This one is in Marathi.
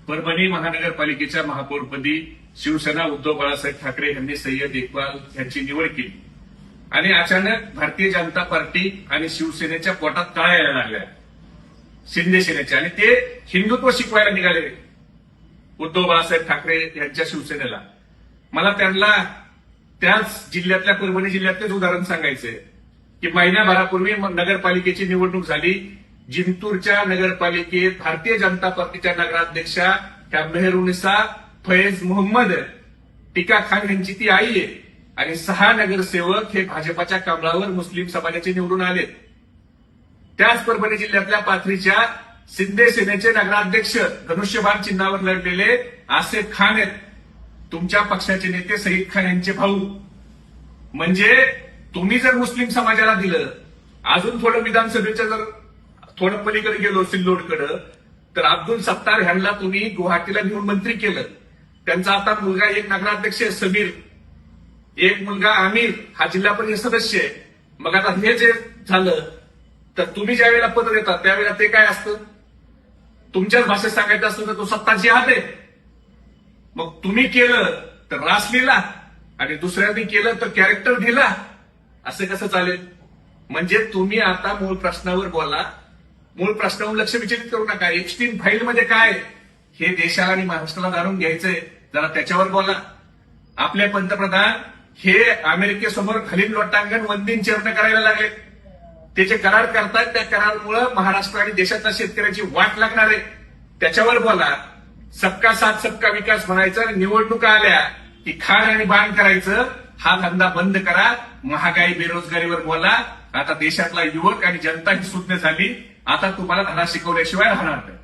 परभणी महानगरपालिकेच्या महापौरपदी शिवसेना उद्धव बाळासाहेब ठाकरे यांनी सय्यद इक्बाल यांची निवड केली आणि अचानक भारतीय जनता पार्टी आणि शिवसेनेच्या पोटात काळ्या यायला लागल्या शिंदे सेनेच्या, आणि ते हिंदुत्व शिकवायला निघाले उद्धव बाळासाहेब ठाकरे यांच्या शिवसेनेला. मला त्यांना त्याच जिल्ह्यातल्या परभणी जिल्ह्यातलेच उदाहरण सांगायचंय की महिन्याभरापूर्वी नगरपालिकेची निवडणूक झाली. जिंतूरच्या नगरपालिकेत भारतीय जनता पार्टीच्या नगराध्यक्षा ह्या मेहरुनिसा फैज मोहम्मद टिका खान यांची ती आई आहे आणि 6 नगरसेवक हे भाजपाच्या कमळावर मुस्लिम समाजाचे निवडून आले. त्याच परभणी जिल्ह्यातल्या पाथरीच्या शिंदे सेनेचे नगराध्यक्ष धनुष्यबाण चिन्हावर लढलेले आसेफ खान आहेत तुमच्या पक्षाचे नेते सईद खान यांचे भाऊ. म्हणजे तुम्ही जर मुस्लिम समाजाला दिलं, अजून थोडं विधानसभेच्या जर थोडं पलीकडे गेलो सिल्लोडकडे, तर अब्दुल सत्तार ह्यांना तुम्ही गुवाहाटीला घेऊन मंत्री केलं. त्यांचा आता मुलगा एक नगराध्यक्ष आहे समीर, एक मुलगा आमिर हा जिल्हा परिषद सदस्य आहे. मग आता हे जे झालं, तर तुम्ही ज्या वेळेला पद देतात त्यावेळेला ते काय असतं, तुमच्याच भाषेत सांगायचं असतं तर तो सत्ताची हात आहे. मग तुम्ही केलं तर रास लिहिला आणि दुसऱ्यांनी केलं तर कॅरेक्टर दिला, असं कसं चालेल? म्हणजे तुम्ही आता मूळ प्रश्नावर बोला, मूळ प्रश्नावर लक्ष विचलित करू नका. एप्स्टीन फाईल मध्ये काय हे देशाला आणि महाराष्ट्राला जाणून घ्यायचंय, जरा त्याच्यावर बोला. आपले पंतप्रधान हे अमेरिकेसमोर खलील लोटांगण वंदीन चिन्ह करायला लागले. ते जे करार करतात त्या करारामुळे महाराष्ट्र आणि देशाच्या शेतकऱ्याची वाट लागणार आहे, त्याच्यावर बोला. सबका साथ सबका विकास म्हणायचं आणि निवडणुका आल्या की खाण आणि बाण करायचं, हा धंदा बंद करा. महागाई बेरोजगारीवर बोला. आता देशातला युवक आणि जनता ही सुज्ञ झाली. आता तुम्हाला धडा शिकवल्याशिवाय राहणार नाही.